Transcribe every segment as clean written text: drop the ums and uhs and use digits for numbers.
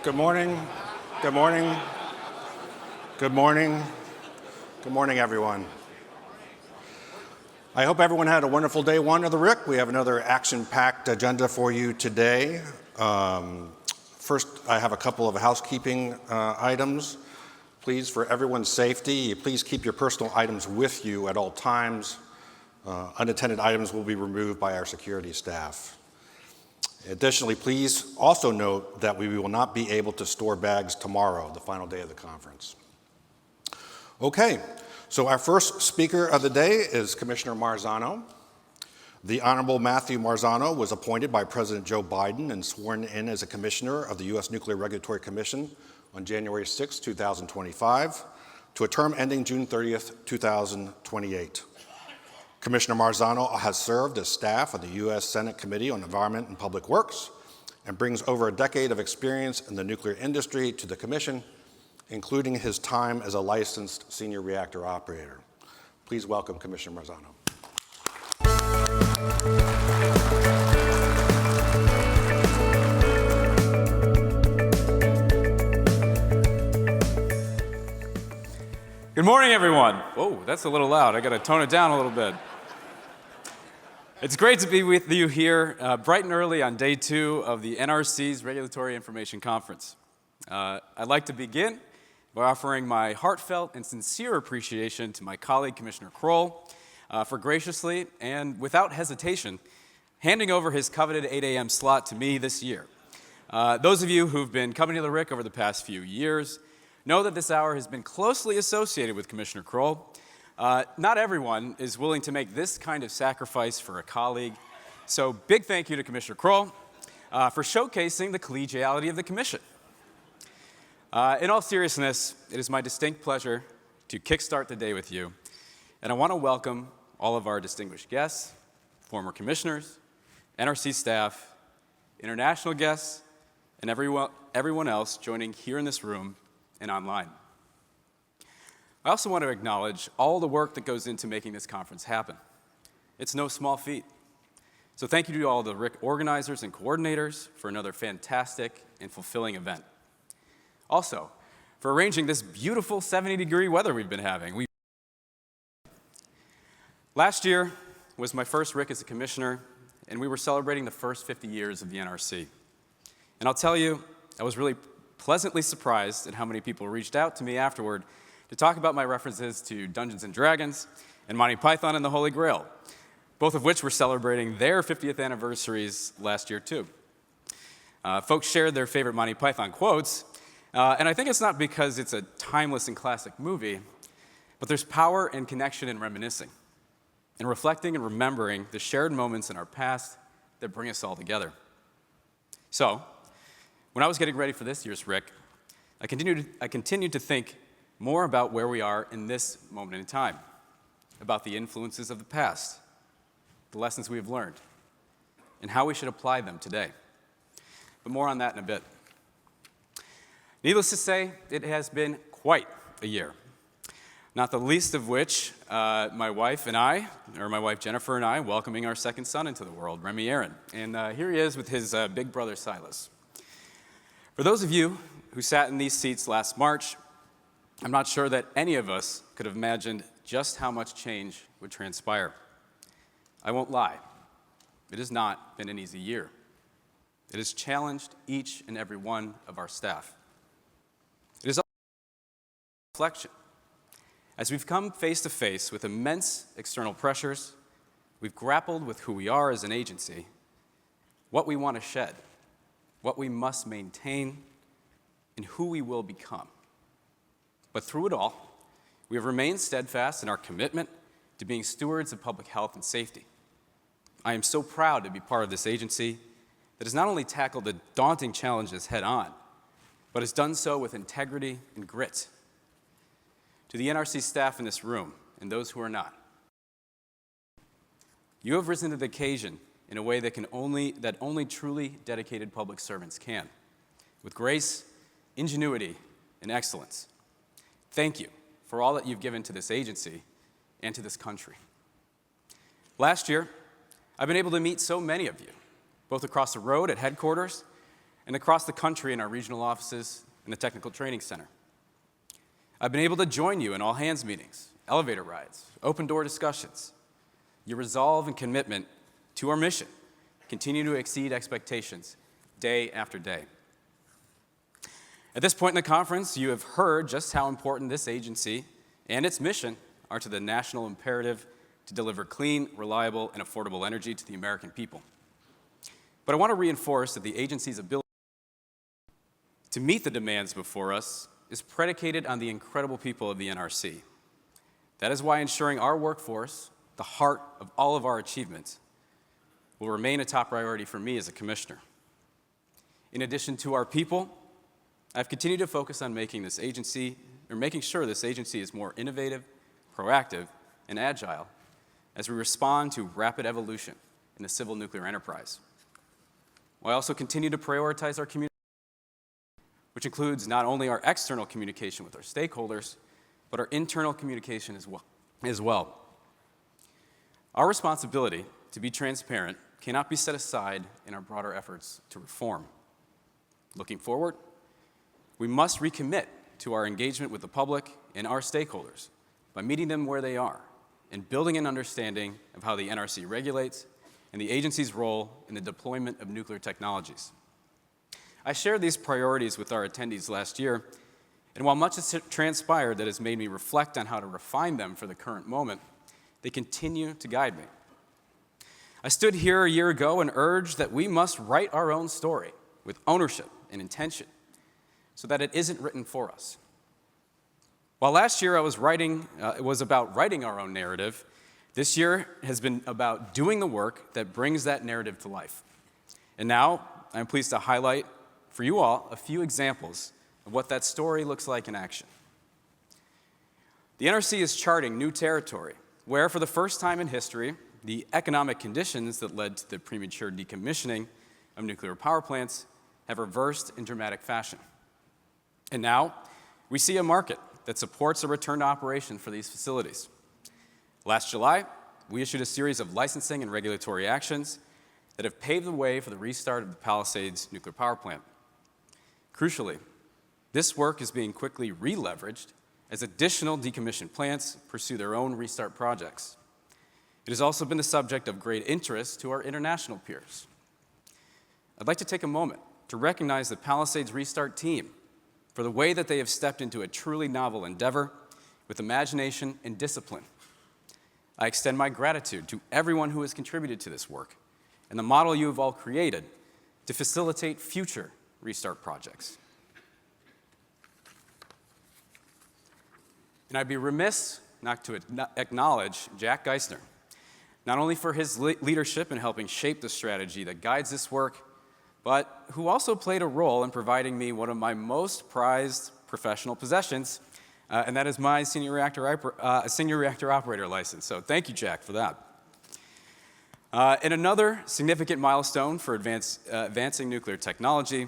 Good morning. Good morning. Good morning. Good morning, everyone. I hope everyone had a wonderful day one of the RIC. We have another action-packed agenda for you today. First, I have a couple of housekeeping items. Please, for everyone's safety, please keep your personal items with you at all times. Unattended items will be removed by our security staff. Additionally, please also note that we will not be able to store bags tomorrow, the final day of the conference. Okay, so our first speaker of the day is Commissioner Marzano. The Honorable Matthew Marzano was appointed by President Joe Biden and sworn in as a commissioner of the U.S. Nuclear Regulatory Commission on January 6, 2025, to a term ending June 30th, 2028. Commissioner Marzano has served as staff of the U.S. Senate Committee on Environment and Public Works and brings over a decade of experience in the nuclear industry to the Commission, including his time as a licensed senior reactor operator. Please welcome Commissioner Marzano. Good morning, everyone. Oh, that's a little loud. I got to tone it down a little bit. It's great to be with you here bright and early on day 2 of the NRC's Regulatory Information Conference. I'd like to begin by offering my heartfelt and sincere appreciation to my colleague, Commissioner Kroll, for graciously and without hesitation handing over his coveted 8 a.m. slot to me this year. Those of you who've been coming to the RIC over the past few years know that this hour has been closely associated with Commissioner Kroll. Not everyone is willing to make this kind of sacrifice for a colleague, so big thank you to Commissioner Kroll for showcasing the collegiality of the Commission. In all seriousness, it is my distinct pleasure to kickstart the day with you, and I want to welcome all of our distinguished guests, former commissioners, NRC staff, international guests, and everyone else joining here in this room and online. I also want to acknowledge all the work that goes into making this conference happen. It's no small feat. So thank you to all the RIC organizers and coordinators for another fantastic and fulfilling event. Also, for arranging this beautiful 70-degree weather we've been having. Last year was my first RIC as a commissioner, and we were celebrating the first 50 years of the NRC. And I'll tell you, I was really pleasantly surprised at how many people reached out to me afterward to talk about my references to Dungeons & Dragons and Monty Python and the Holy Grail, both of which were celebrating their 50th anniversaries last year too. Folks shared their favorite Monty Python quotes, and I think it's not because it's a timeless and classic movie, but there's power and connection in reminiscing, and reflecting and remembering the shared moments in our past that bring us all together. So, when I was getting ready for this year's RIC, I continued to think more about where we are in this moment in time, about the influences of the past, the lessons we have learned, and how we should apply them today. But more on that in a bit. Needless to say, it has been quite a year, not the least of which my wife Jennifer and I, welcoming our second son into the world, Remy Aaron. And here he is with his big brother, Silas. For those of you who sat in these seats last March, I'm not sure that any of us could have imagined just how much change would transpire. I won't lie, it has not been an easy year. It has challenged each and every one of our staff. It is also a reflection. As we've come face to face with immense external pressures, we've grappled with who we are as an agency, what we want to shed, what we must maintain, and who we will become. But through it all, we have remained steadfast in our commitment to being stewards of public health and safety. I am so proud to be part of this agency that has not only tackled the daunting challenges head-on, but has done so with integrity and grit. To the NRC staff in this room, and those who are not, you have risen to the occasion in a way that only truly dedicated public servants can, with grace, ingenuity, and excellence. Thank you for all that you've given to this agency and to this country. Last year, I've been able to meet so many of you, both across the road at headquarters and across the country in our regional offices and the Technical Training Center. I've been able to join you in all-hands meetings, elevator rides, open-door discussions. Your resolve and commitment to our mission continue to exceed expectations day after day. At this point in the conference, you have heard just how important this agency and its mission are to the national imperative to deliver clean, reliable, and affordable energy to the American people. But I want to reinforce that the agency's ability to meet the demands before us is predicated on the incredible people of the NRC. That is why ensuring our workforce, the heart of all of our achievements, will remain a top priority for me as a commissioner. In addition to our people, I've continued to focus on making sure this agency is more innovative, proactive, and agile as we respond to rapid evolution in the civil nuclear enterprise. I also continue to prioritize our community, which includes not only our external communication with our stakeholders, but our internal communication as well. Our responsibility to be transparent cannot be set aside in our broader efforts to reform. Looking forward, we must recommit to our engagement with the public and our stakeholders by meeting them where they are and building an understanding of how the NRC regulates and the agency's role in the deployment of nuclear technologies. I shared these priorities with our attendees last year, and while much has transpired that has made me reflect on how to refine them for the current moment, they continue to guide me. I stood here a year ago and urged that we must write our own story with ownership and intention so that it isn't written for us. While last year it was about writing our own narrative, this year has been about doing the work that brings that narrative to life. And now I'm pleased to highlight for you all a few examples of what that story looks like in action. The NRC is charting new territory where, for the first time in history, the economic conditions that led to the premature decommissioning of nuclear power plants have reversed in dramatic fashion. And now we see a market that supports a return to operation for these facilities. Last July, we issued a series of licensing and regulatory actions that have paved the way for the restart of the Palisades nuclear power plant. Crucially, this work is being quickly re-leveraged as additional decommissioned plants pursue their own restart projects. It has also been the subject of great interest to our international peers. I'd like to take a moment to recognize the Palisades Restart team for the way that they have stepped into a truly novel endeavor with imagination and discipline. I extend my gratitude to everyone who has contributed to this work and the model you have all created to facilitate future restart projects. And I'd be remiss not to acknowledge Jack Geisner, not only for his leadership in helping shape the strategy that guides this work, but who also played a role in providing me one of my most prized professional possessions, and that is my senior reactor operator license. So thank you, Jack, for that. And another significant milestone for advancing nuclear technology,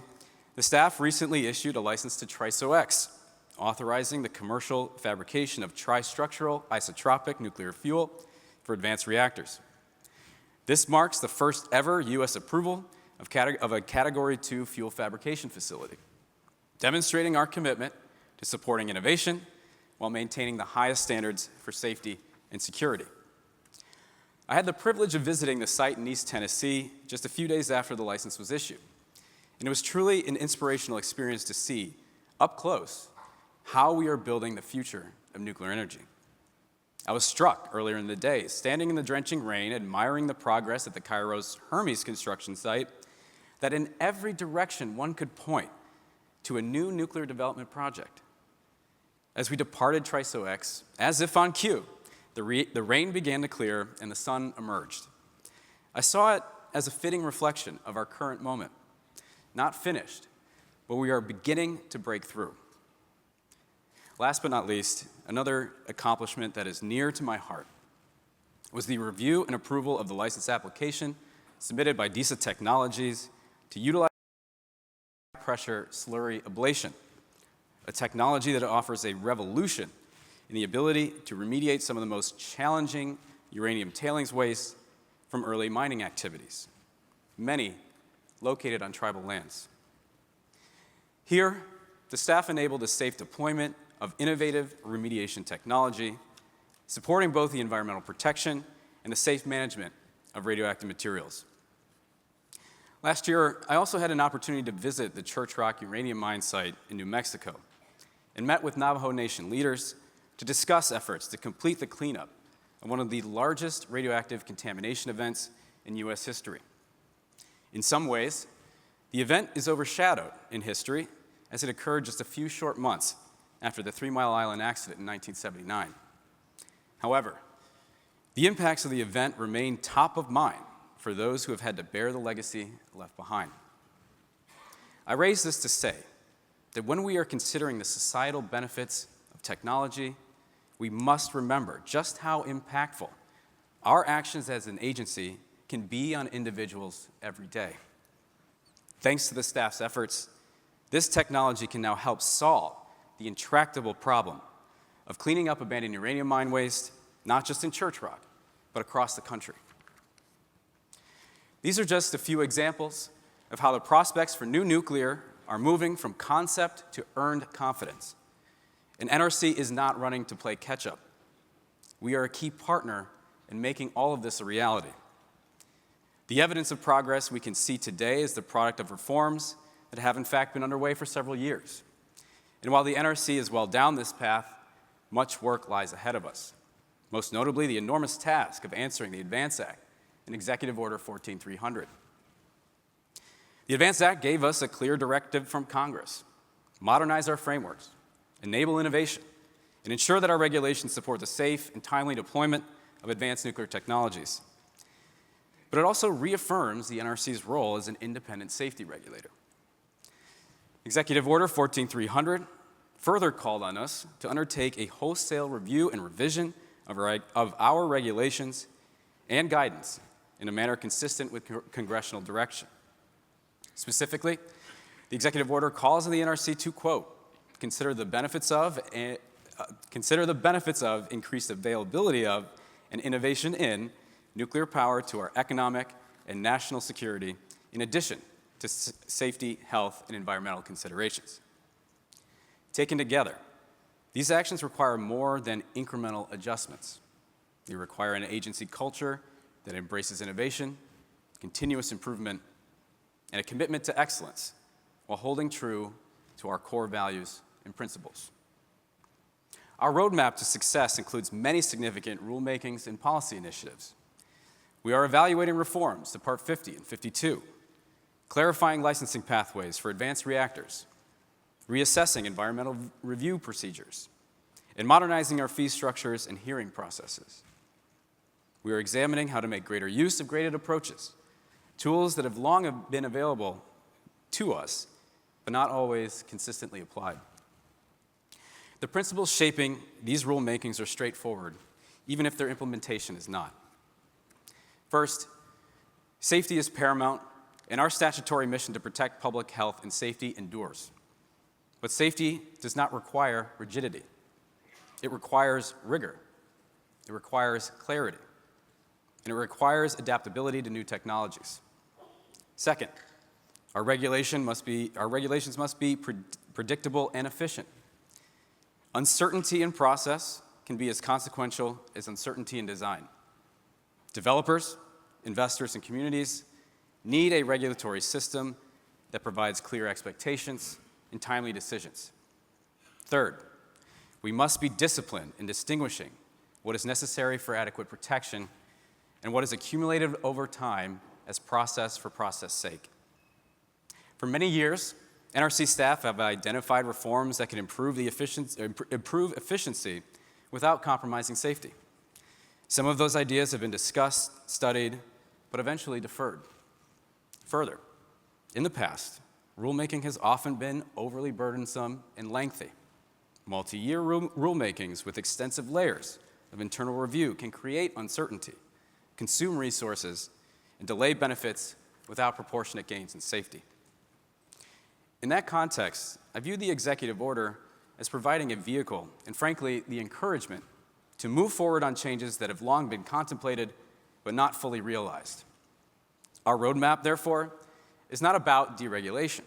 the staff recently issued a license to TRISO-X, authorizing the commercial fabrication of tristructural isotropic nuclear fuel for advanced reactors. This marks the first ever U.S. approval of a Category 2 fuel fabrication facility, demonstrating our commitment to supporting innovation while maintaining the highest standards for safety and security. I had the privilege of visiting the site in East Tennessee just a few days after the license was issued, and it was truly an inspirational experience to see, up close, how we are building the future of nuclear energy. I was struck earlier in the day, standing in the drenching rain, admiring the progress at the Cairo's Hermes construction site, that in every direction one could point to a new nuclear development project. As we departed TRISO-X, as if on cue, the rain began to clear and the sun emerged. I saw it as a fitting reflection of our current moment. Not finished, but we are beginning to break through. Last but not least, another accomplishment that is near to my heart was the review and approval of the license application submitted by DISA Technologies to utilize high-pressure slurry ablation, a technology that offers a revolution in the ability to remediate some of the most challenging uranium tailings waste from early mining activities, many located on tribal lands. Here, the staff enabled the safe deployment of innovative remediation technology, supporting both the environmental protection and the safe management of radioactive materials. Last year, I also had an opportunity to visit the Church Rock uranium mine site in New Mexico and met with Navajo Nation leaders to discuss efforts to complete the cleanup of one of the largest radioactive contamination events in U.S. history. In some ways, the event is overshadowed in history as it occurred just a few short months after the 3 Mile Island accident in 1979. However, the impacts of the event remain top of mind for those who have had to bear the legacy left behind. I raise this to say that when we are considering the societal benefits of technology, we must remember just how impactful our actions as an agency can be on individuals every day. Thanks to the staff's efforts, this technology can now help solve the intractable problem of cleaning up abandoned uranium mine waste, not just in Church Rock, but across the country. These are just a few examples of how the prospects for new nuclear are moving from concept to earned confidence. And NRC is not running to play catch-up. We are a key partner in making all of this a reality. The evidence of progress we can see today is the product of reforms that have in fact been underway for several years. And while the NRC is well down this path, much work lies ahead of us. Most notably, the enormous task of answering the ADVANCE Act and Executive Order 14300. The ADVANCE Act gave us a clear directive from Congress: modernize our frameworks, enable innovation, and ensure that our regulations support the safe and timely deployment of advanced nuclear technologies. But it also reaffirms the NRC's role as an independent safety regulator. Executive Order 14300 further called on us to undertake a wholesale review and revision of our regulations and guidance in a manner consistent with congressional direction. Specifically, the executive order calls on the NRC to, quote, consider the benefits of increased availability of and innovation in nuclear power to our economic and national security, in addition to safety, health, and environmental considerations. Taken together, these actions require more than incremental adjustments. They require an agency culture that embraces innovation, continuous improvement, and a commitment to excellence while holding true to our core values and principles. Our roadmap to success includes many significant rulemakings and policy initiatives. We are evaluating reforms to Part 50 and 52, clarifying licensing pathways for advanced reactors, reassessing environmental review procedures, and modernizing our fee structures and hearing processes. We are examining how to make greater use of graded approaches, tools that have long been available to us, but not always consistently applied. The principles shaping these rulemakings are straightforward, even if their implementation is not. First, safety is paramount, and our statutory mission to protect public health and safety endures. But safety does not require rigidity. It requires rigor. It requires clarity. And it requires adaptability to new technologies. Second, our regulations must be predictable and efficient. Uncertainty in process can be as consequential as uncertainty in design. Developers, investors, and communities need a regulatory system that provides clear expectations and timely decisions. Third, we must be disciplined in distinguishing what is necessary for adequate protection and what is accumulated over time as process for process' sake. For many years, NRC staff have identified reforms that can improve efficiency without compromising safety. Some of those ideas have been discussed, studied, but eventually deferred. Further, in the past, rulemaking has often been overly burdensome and lengthy. Multi-year rulemakings with extensive layers of internal review can create uncertainty, consume resources, and delay benefits without proportionate gains in safety. In that context, I view the executive order as providing a vehicle and, frankly, the encouragement to move forward on changes that have long been contemplated but not fully realized. Our roadmap, therefore, is not about deregulation.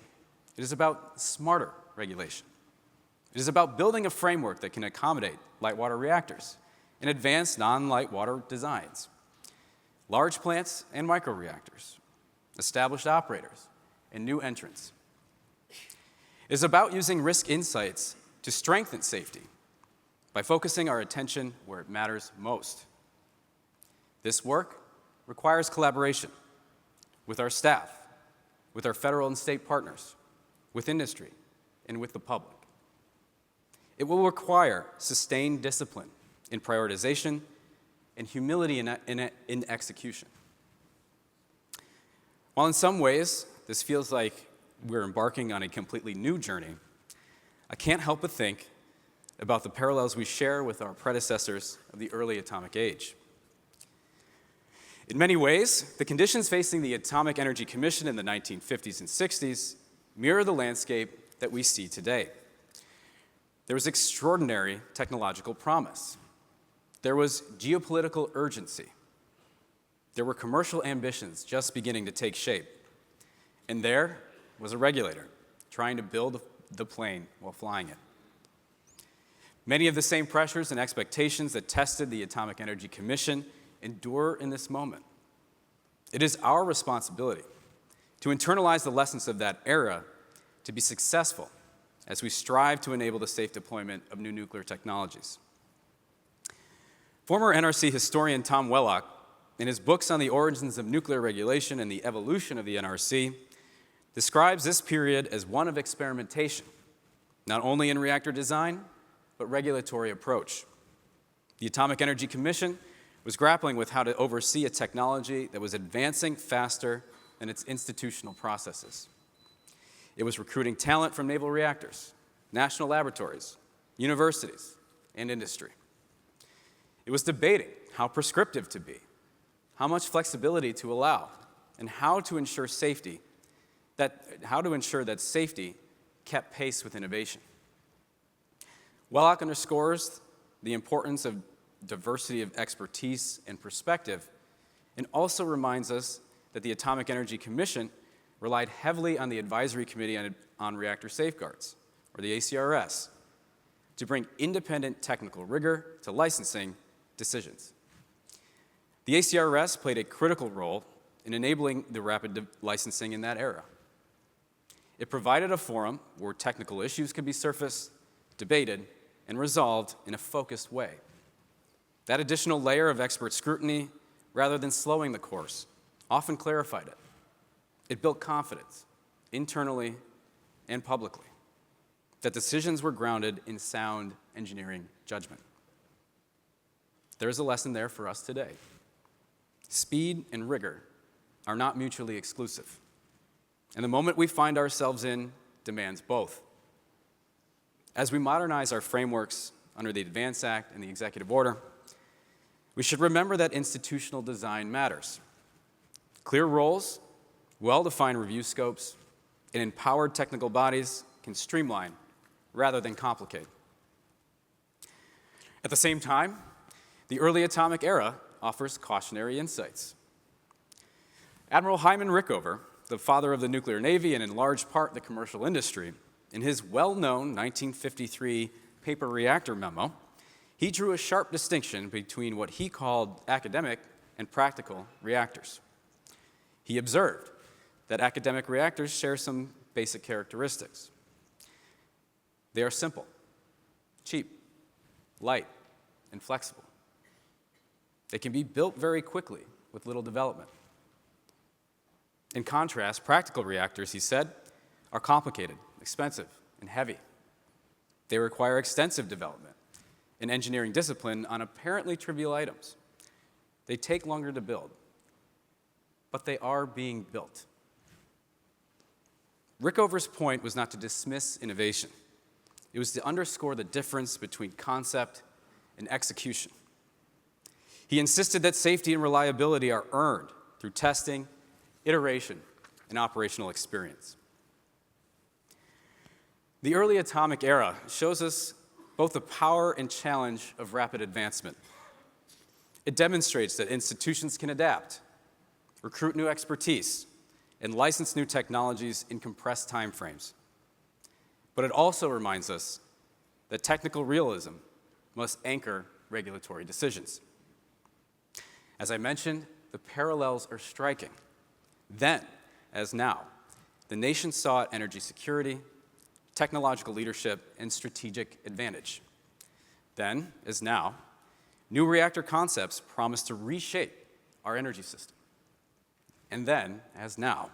It is about smarter regulation. It is about building a framework that can accommodate light water reactors and advanced non-light water designs, large plants and microreactors, established operators, and new entrants. It is about using risk insights to strengthen safety by focusing our attention where it matters most. This work requires collaboration with our staff, with our federal and state partners, with industry, and with the public. It will require sustained discipline in prioritization and humility in execution. While in some ways this feels like we're embarking on a completely new journey, I can't help but think about the parallels we share with our predecessors of the early atomic age. In many ways, the conditions facing the Atomic Energy Commission in the 1950s and 60s mirror the landscape that we see today. There was extraordinary technological promise. There was geopolitical urgency. There were commercial ambitions just beginning to take shape. And there was a regulator trying to build the plane while flying it. Many of the same pressures and expectations that tested the Atomic Energy Commission endure in this moment. It is our responsibility to internalize the lessons of that era to be successful as we strive to enable the safe deployment of new nuclear technologies. Former NRC historian Tom Wellock, in his books on the origins of nuclear regulation and the evolution of the NRC, describes this period as one of experimentation, not only in reactor design, but regulatory approach. The Atomic Energy Commission was grappling with how to oversee a technology that was advancing faster than its institutional processes. It was recruiting talent from naval reactors, national laboratories, universities, and industry. It was debating how prescriptive to be, how much flexibility to allow, and how to ensure that safety kept pace with innovation. Wellock underscores the importance of diversity of expertise and perspective, and also reminds us that the Atomic Energy Commission relied heavily on the Advisory Committee on Reactor Safeguards, or the ACRS, to bring independent technical rigor to licensing decisions. The ACRS played a critical role in enabling the rapid licensing in that era. It provided a forum where technical issues could be surfaced, debated, and resolved in a focused way. That additional layer of expert scrutiny, rather than slowing the course, often clarified it. It built confidence, internally and publicly, that decisions were grounded in sound engineering judgment. There is a lesson there for us today. Speed and rigor are not mutually exclusive, and the moment we find ourselves in demands both. As we modernize our frameworks under the Advance Act and the Executive Order, we should remember that institutional design matters. Clear roles, well-defined review scopes, and empowered technical bodies can streamline rather than complicate. At the same time, the early atomic era offers cautionary insights. Admiral Hyman Rickover, the father of the nuclear navy and in large part the commercial industry, in his well-known 1953 paper reactor memo, he drew a sharp distinction between what he called academic and practical reactors. He observed that academic reactors share some basic characteristics. They are simple, cheap, light, and flexible. They can be built very quickly with little development. In contrast, practical reactors, he said, are complicated, expensive, and heavy. They require extensive development and engineering discipline on apparently trivial items. They take longer to build, but they are being built. Rickover's point was not to dismiss innovation. It was to underscore the difference between concept and execution. He insisted that safety and reliability are earned through testing, iteration, and operational experience. The early atomic era shows us both the power and challenge of rapid advancement. It demonstrates that institutions can adapt, recruit new expertise, and license new technologies in compressed timeframes, But it also reminds us that technical realism must anchor regulatory decisions. As I mentioned, the parallels are striking. Then, as now, the nation sought energy security, technological leadership, and strategic advantage. Then, as now, new reactor concepts promise to reshape our energy system. And then, as now,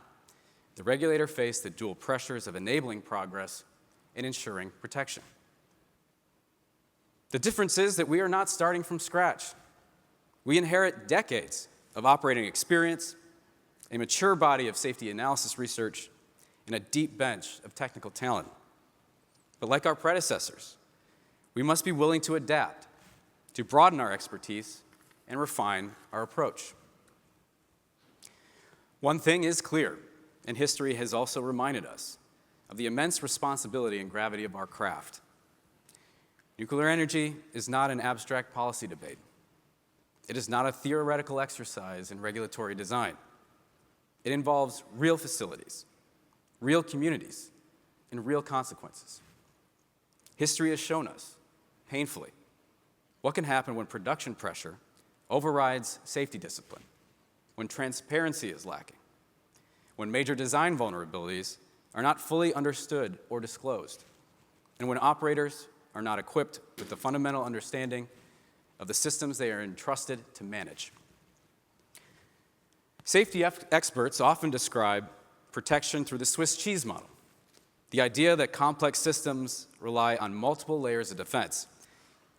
the regulator faced the dual pressures of enabling progress and ensuring protection. The difference is that we are not starting from scratch. We inherit decades of operating experience, a mature body of safety analysis research, and a deep bench of technical talent. But like our predecessors, we must be willing to adapt, to broaden our expertise, and refine our approach. One thing is clear, and history has also reminded us of the immense responsibility and gravity of our craft. Nuclear energy is not an abstract policy debate. It is not a theoretical exercise in regulatory design. It involves real facilities, real communities, and real consequences. History has shown us, painfully, what can happen when production pressure overrides safety discipline, when transparency is lacking, when major design vulnerabilities are not fully understood or disclosed, and when operators are not equipped with the fundamental understanding of the systems they are entrusted to manage. Safety experts often describe protection through the Swiss cheese model, the idea that complex systems rely on multiple layers of defense,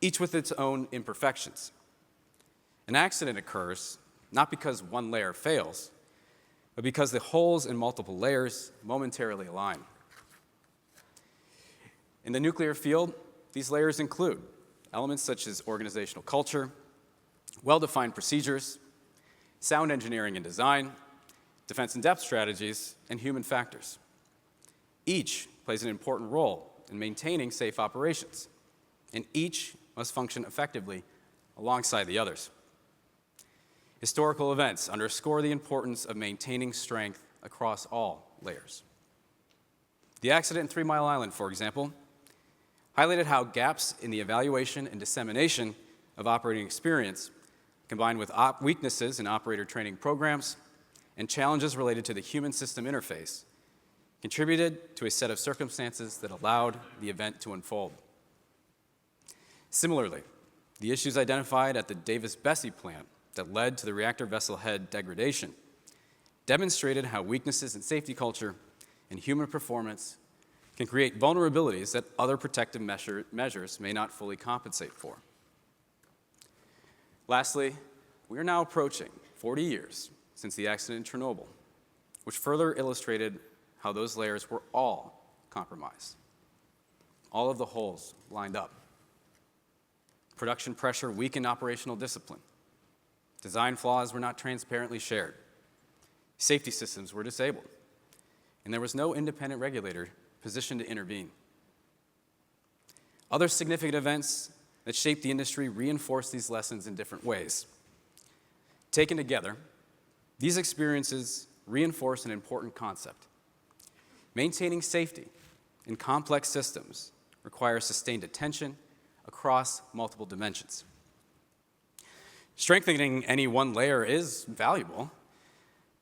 each with its own imperfections. An accident occurs not because one layer fails, but because the holes in multiple layers momentarily align. In the nuclear field, these layers include elements such as organizational culture, well-defined procedures, sound engineering and design, defense in-depth strategies, and human factors. Each plays an important role in maintaining safe operations, and each must function effectively alongside the others. Historical events underscore the importance of maintaining strength across all layers. The accident in 3 Mile Island, for example, highlighted how gaps in the evaluation and dissemination of operating experience, combined with weaknesses in operator training programs and challenges related to the human-system interface, contributed to a set of circumstances that allowed the event to unfold. Similarly, the issues identified at the Davis-Besse plant that led to the reactor vessel head degradation demonstrated how weaknesses in safety culture and human performance can create vulnerabilities that other protective measures may not fully compensate for. Lastly, we are now approaching 40 years since the accident in Chernobyl, which further illustrated how those layers were all compromised. All of the holes lined up. Production pressure weakened operational discipline. Design flaws were not transparently shared. Safety systems were disabled. And there was no independent regulator positioned to intervene. Other significant events that shaped the industry reinforced these lessons in different ways. Taken together, these experiences reinforce an important concept. Maintaining safety in complex systems requires sustained attention across multiple dimensions. Strengthening any one layer is valuable,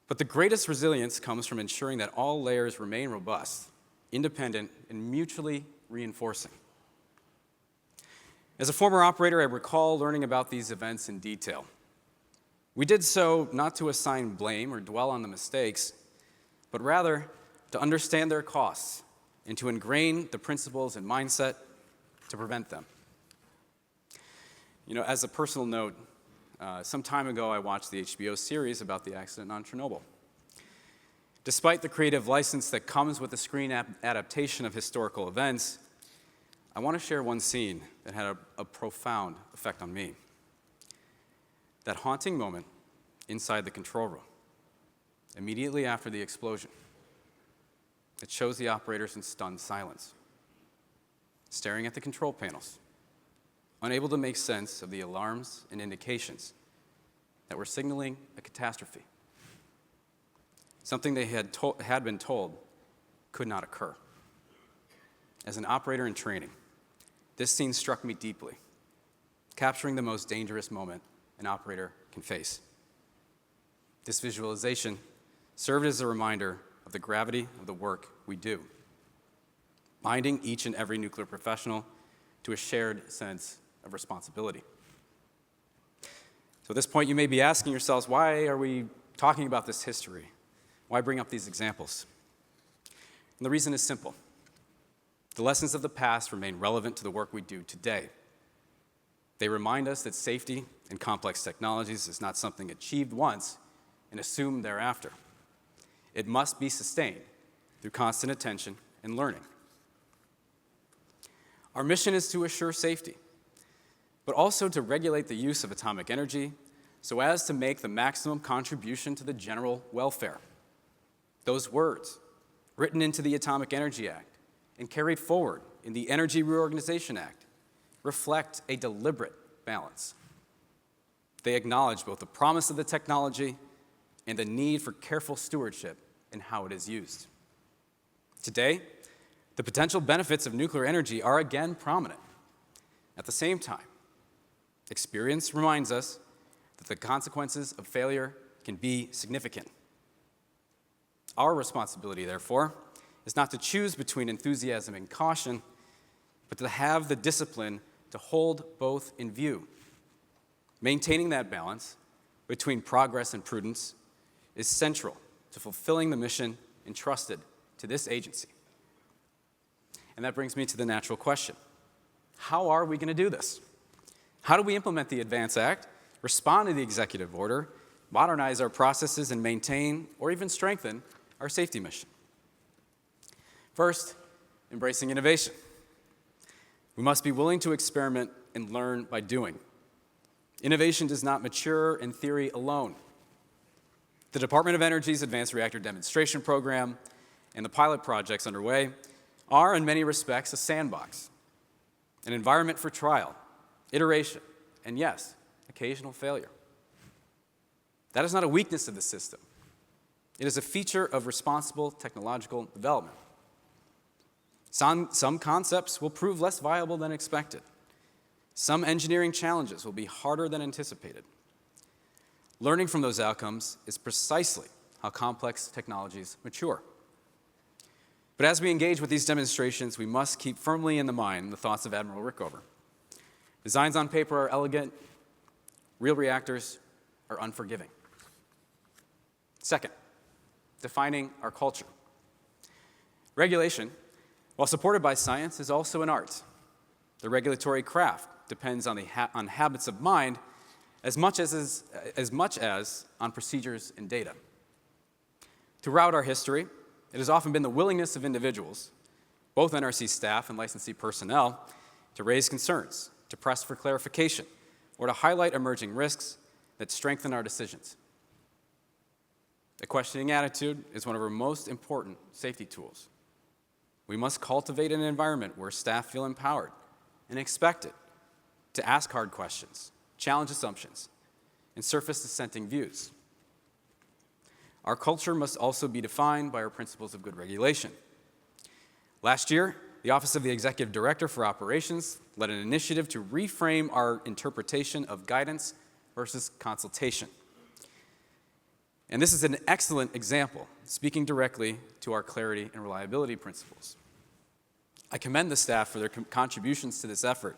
but the greatest resilience comes from ensuring that all layers remain robust, independent, and mutually reinforcing. As a former operator, I recall learning about these events in detail. We did so not to assign blame or dwell on the mistakes, but rather to understand their costs and to ingrain the principles and mindset to prevent them. As a personal note, some time ago I watched the HBO series about the accident on Chernobyl. Despite the creative license that comes with the screen adaptation of historical events, I want to share one scene that had a profound effect on me. That haunting moment inside the control room, immediately after the explosion. It shows the operators in stunned silence, staring at the control panels, unable to make sense of the alarms and indications that were signaling a catastrophe, something they had been told could not occur. As an operator in training, this scene struck me deeply, capturing the most dangerous moment an operator can face. This visualization served as a reminder of the gravity of the work we do, binding each and every nuclear professional to a shared sense of responsibility. So at this point, you may be asking yourselves, why are we talking about this history? Why bring up these examples? And the reason is simple. The lessons of the past remain relevant to the work we do today. They remind us that safety in complex technologies is not something achieved once and assumed thereafter. It must be sustained through constant attention and learning. Our mission is to assure safety, but also to regulate the use of atomic energy so as to make the maximum contribution to the general welfare. Those words, written into the Atomic Energy Act and carried forward in the Energy Reorganization Act, reflect a deliberate balance. They acknowledge both the promise of the technology and the need for careful stewardship in how it is used. Today, the potential benefits of nuclear energy are again prominent. At the same time, experience reminds us that the consequences of failure can be significant. Our responsibility, therefore, is not to choose between enthusiasm and caution, but to have the discipline to hold both in view. Maintaining that balance between progress and prudence is central to fulfilling the mission entrusted to this agency. And that brings me to the natural question. How are we going to do this? How do we implement the ADVANCE Act, respond to the executive order, modernize our processes, and maintain or even strengthen our safety mission? First, embracing innovation. We must be willing to experiment and learn by doing. Innovation does not mature in theory alone. The Department of Energy's Advanced Reactor Demonstration Program and the pilot projects underway are, in many respects, a sandbox, an environment for trial, iteration, and yes, occasional failure. That is not a weakness of the system. It is a feature of responsible technological development. Some concepts will prove less viable than expected. Some engineering challenges will be harder than anticipated. Learning from those outcomes is precisely how complex technologies mature. But as we engage with these demonstrations, we must keep firmly in the mind the thoughts of Admiral Rickover. Designs on paper are elegant. Real reactors are unforgiving. Second, defining our culture. Regulation, while supported by science, is also an art. The regulatory craft depends on habits of mind as much as on procedures and data. Throughout our history, it has often been the willingness of individuals, both NRC staff and licensee personnel, to raise concerns, to press for clarification, or to highlight emerging risks that strengthen our decisions. A questioning attitude is one of our most important safety tools. We must cultivate an environment where staff feel empowered and expected to ask hard questions, challenge assumptions, and surface dissenting views. Our culture must also be defined by our principles of good regulation. Last year, the Office of the Executive Director for Operations led an initiative to reframe our interpretation of guidance versus consultation. And this is an excellent example, speaking directly to our clarity and reliability principles. I commend the staff for their contributions to this effort,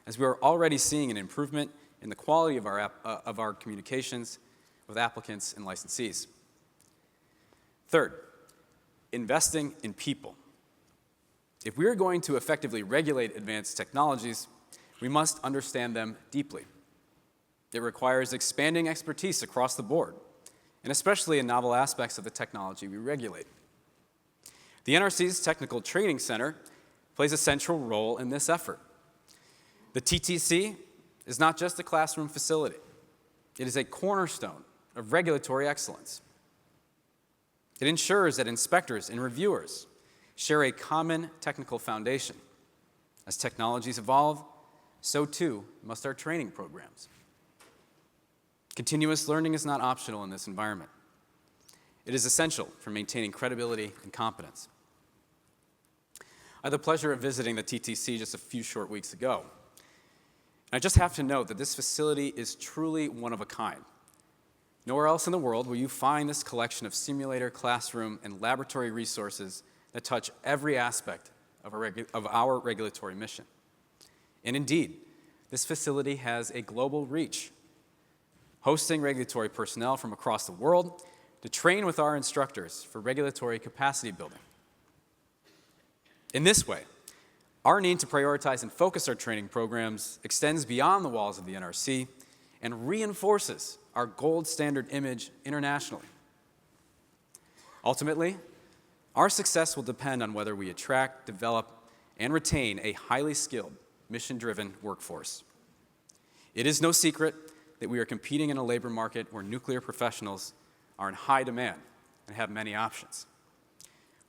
as we are already seeing an improvement in the quality of our communications with applicants and licensees. Third, investing in people. If we are going to effectively regulate advanced technologies, we must understand them deeply. It requires expanding expertise across the board, and especially in novel aspects of the technology we regulate. The NRC's Technical Training Center plays a central role in this effort. The TTC is not just a classroom facility. It is a cornerstone of regulatory excellence. It ensures that inspectors and reviewers share a common technical foundation. As technologies evolve, so too must our training programs. Continuous learning is not optional in this environment. It is essential for maintaining credibility and competence. I had the pleasure of visiting the TTC just a few short weeks ago. And I just have to note that this facility is truly one of a kind. Nowhere else in the world will you find this collection of simulator, classroom, and laboratory resources that touch every aspect of our regulatory mission. And indeed, this facility has a global reach, hosting regulatory personnel from across the world to train with our instructors for regulatory capacity building. In this way, our need to prioritize and focus our training programs extends beyond the walls of the NRC and reinforces our gold standard image internationally. Ultimately, our success will depend on whether we attract, develop, and retain a highly skilled, mission-driven workforce. It is no secret that we are competing in a labor market where nuclear professionals are in high demand and have many options.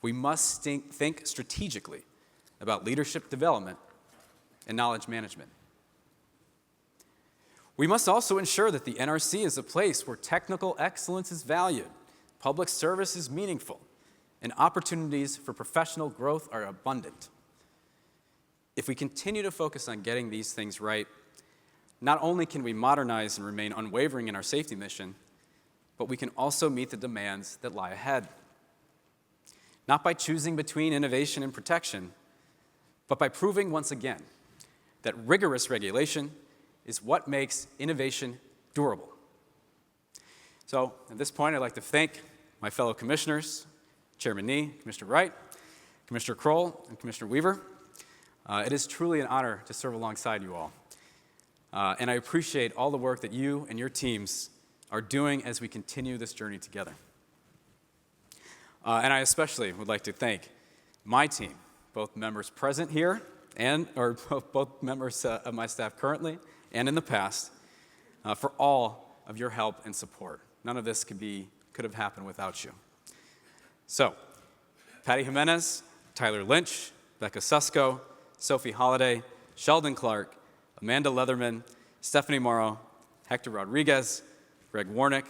We must think strategically about leadership development and knowledge management. We must also ensure that the NRC is a place where technical excellence is valued, public service is meaningful, and opportunities for professional growth are abundant. If we continue to focus on getting these things right, not only can we modernize and remain unwavering in our safety mission, but we can also meet the demands that lie ahead. Not by choosing between innovation and protection, but by proving once again that rigorous regulation is what makes innovation durable. So at this point, I'd like to thank my fellow commissioners, Chairman Nee, Commissioner Wright, Commissioner Kroll, and Commissioner Weaver. It is truly an honor to serve alongside you all. And I appreciate all the work that you and your teams are doing as we continue this journey together. And I especially would like to thank my team, both members present here or both members of my staff currently and in the past, for all of your help and support. None of this could have happened without you. So, Patty Jimenez, Tyler Lynch, Becca Susko, Sophie Holliday, Sheldon Clark, Amanda Leatherman, Stephanie Morrow, Hector Rodriguez, Greg Warnick,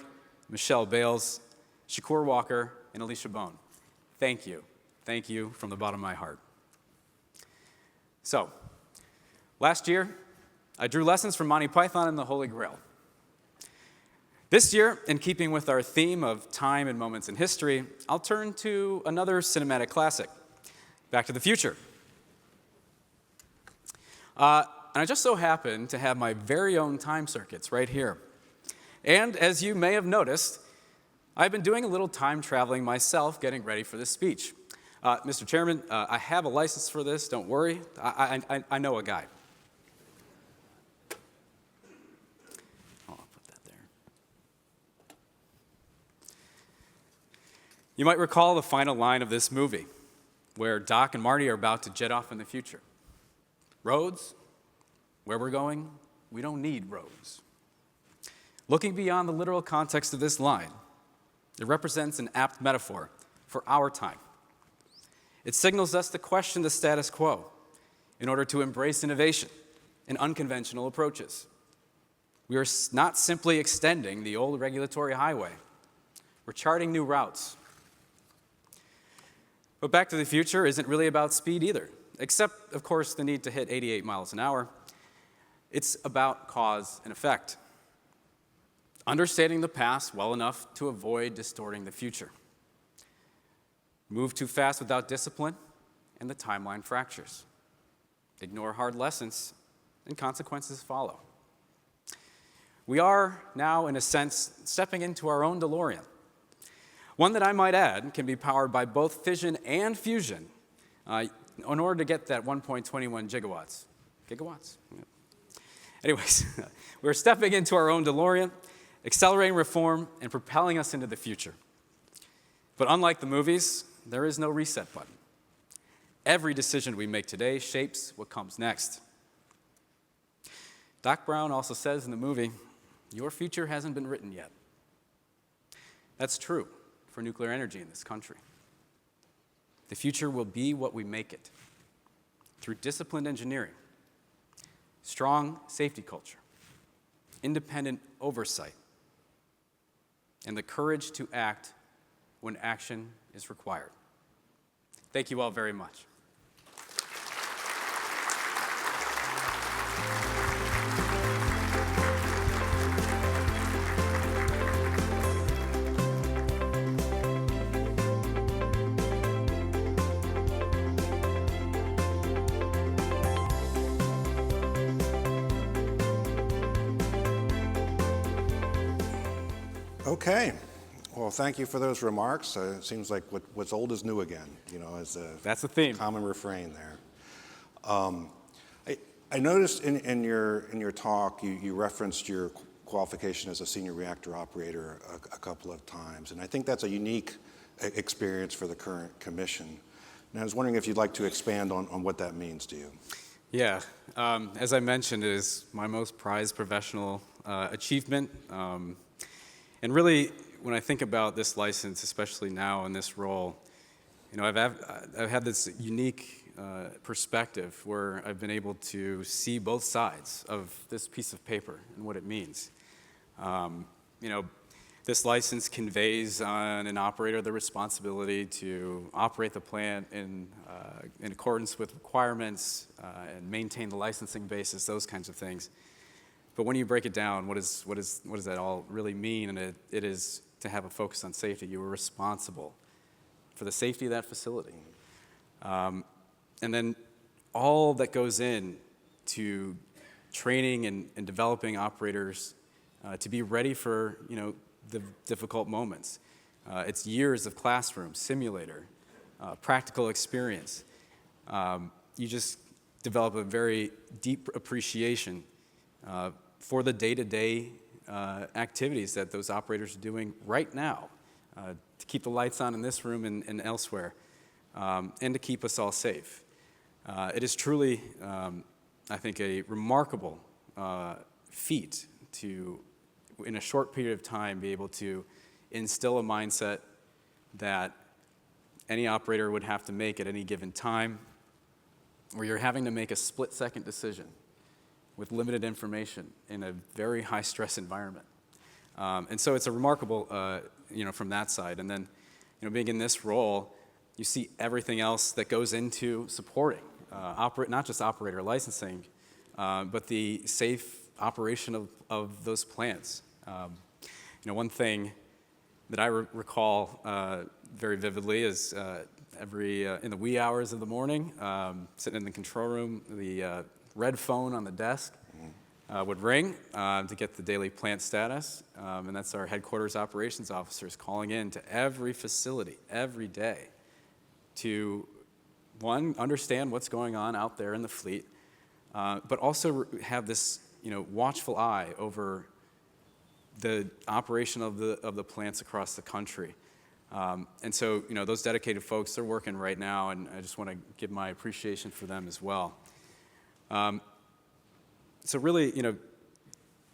Michelle Bales, Shakur Walker, and Alicia Bone. Thank you. Thank you from the bottom of my heart. So, last year, I drew lessons from Monty Python and the Holy Grail. This year, in keeping with our theme of time and moments in history, I'll turn to another cinematic classic, Back to the Future. And I just so happen to have my very own time circuits right here. And as you may have noticed, I've been doing a little time traveling myself getting ready for this speech. Mr. Chairman, I have a license for this, don't worry. I know a guy. I'll put that there. You might recall the final line of this movie, where Doc and Marty are about to jet off in the future. Roads? Where we're going, we don't need roads. Looking beyond the literal context of this line, it represents an apt metaphor for our time. It signals us to question the status quo in order to embrace innovation and unconventional approaches. We are not simply extending the old regulatory highway. We're charting new routes. But Back to the Future isn't really about speed either, except, of course, the need to hit 88 miles an hour. It's about cause and effect. Understanding the past well enough to avoid distorting the future. Move too fast without discipline, and the timeline fractures. Ignore hard lessons, and consequences follow. We are now, in a sense, stepping into our own DeLorean. One that I might add can be powered by both fission and fusion in order to get that 1.21 gigawatts. Gigawatts? Yeah. Anyways, we're stepping into our own DeLorean, accelerating reform and propelling us into the future. But unlike the movies, there is no reset button. Every decision we make today shapes what comes next. Doc Brown also says in the movie, your future hasn't been written yet. That's true for nuclear energy in this country. The future will be what we make it, through disciplined engineering, strong safety culture, independent oversight, and the courage to act when action is required. Thank you all very much. Okay. Well, thank you for those remarks. It seems like what's old is new again, as a That's the theme. common refrain there. I noticed in your talk you referenced your qualification as a senior reactor operator a couple of times, and I think that's a unique experience for the current commission. And I was wondering if you'd like to expand on what that means to you. Yeah, as I mentioned, it is my most prized professional achievement. And really, when I think about this license, especially now in this role, I've had this unique perspective where I've been able to see both sides of this piece of paper and what it means. This license conveys on an operator the responsibility to operate the plant in accordance with requirements and maintain the licensing basis, those kinds of things. But when you break it down, what does that all really mean? And it is to have a focus on safety. You are responsible for the safety of that facility. And then all that goes in to training and developing operators to be ready for the difficult moments. It's years of classroom, simulator, practical experience. You just develop a very deep appreciation for the day-to-day activities that those operators are doing right now to keep the lights on in this room and elsewhere, and to keep us all safe. It is truly, I think, a remarkable feat to, in a short period of time, be able to instill a mindset that any operator would have to make at any given time, where you're having to make a split-second decision with limited information in a very high-stress environment. And so it's a remarkable, from that side. And then, being in this role, you see everything else that goes into supporting, not just operator licensing, but the safe operation of those plants. One thing that I recall very vividly is in the wee hours of the morning, sitting in the control room, the red phone on the desk would ring to get the daily plant status, and that's our headquarters operations officers calling in to every facility every day to, one, understand what's going on out there in the fleet, but also have this watchful eye over the operation of the plants across the country. And so those dedicated folks, they're working right now, and I just want to give my appreciation for them as well. So really,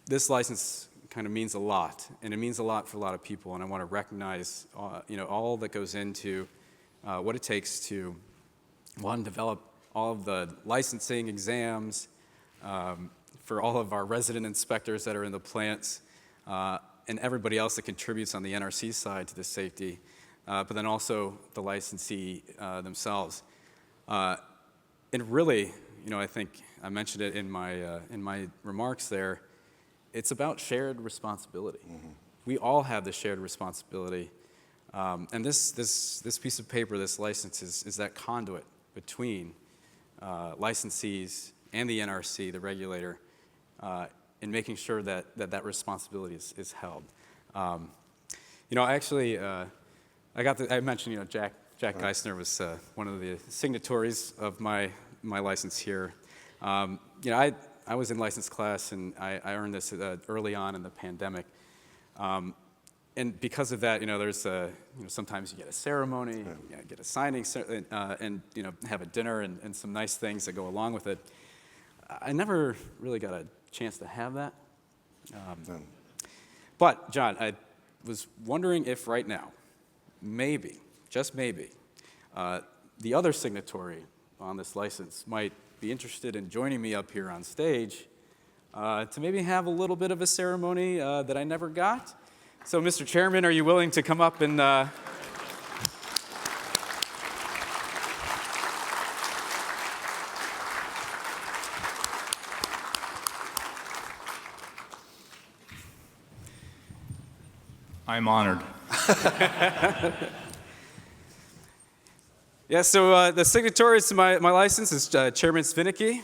this license kind of means a lot, and it means a lot for a lot of people, and I want to recognize, all that goes into what it takes to, one, develop all of the licensing exams for all of our resident inspectors that are in the plants, and everybody else that contributes on the NRC side to the safety, but then also the licensee themselves. And really, I think I mentioned it in my remarks there, it's about shared responsibility. Mm-hmm. We all have the shared responsibility. And this piece of paper, this license, is that conduit between licensees and the NRC, the regulator, in making sure that responsibility is held. I mentioned, Jack Geisner was one of the signatories of my license here. I was in license class, and I earned this early on in the pandemic. And because of that, there's sometimes you get a ceremony, you get a signing, and have a dinner and some nice things that go along with it. I never really got a chance to have that. But John, I was wondering if right now, maybe, just maybe, the other signatory on this license might be interested in joining me up here on stage to maybe have a little bit of a ceremony that I never got. So, Mr. Chairman, are you willing to come up and... I'm honored. Yeah, so the signatories to my license is Chairman Svinicki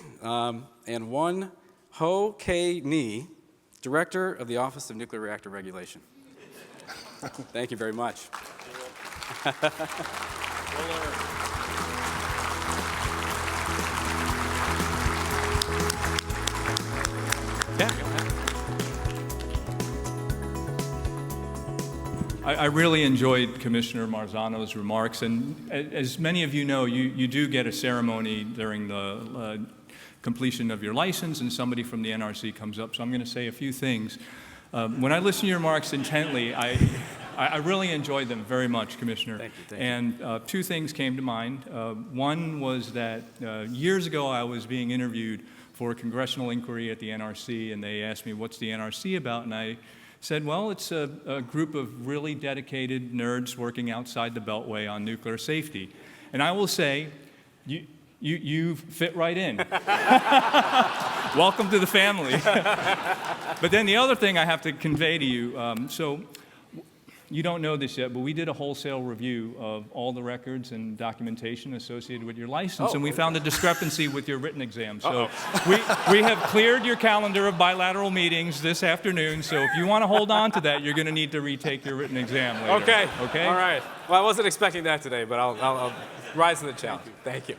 and one Ho K. Ni, Director of the Office of Nuclear Reactor Regulation. Thank you very much. Yeah, go ahead. I really enjoyed Commissioner Marzano's remarks, and as many of you know, you do get a ceremony during the completion of your license, and somebody from the NRC comes up, so I'm going to say a few things. When I listened to your remarks intently, I really enjoyed them very much, Commissioner. Thank you. And two things came to mind. One was that years ago I was being interviewed for a congressional inquiry at the NRC, and they asked me, what's the NRC about? And I said, well, it's a group of really dedicated nerds working outside the Beltway on nuclear safety. And I will say, you fit right in. Welcome to the family. But then the other thing I have to convey to you, so you don't know this yet, but we did a wholesale review of all the records and documentation associated with your license, and we found a discrepancy with your written exam. So we have cleared your calendar of bilateral meetings this afternoon, so if you want to hold on to that, you're going to need to retake your written exam later. Okay. Okay? All right. Well, I wasn't expecting that today, but I'll rise to the challenge. Thank you.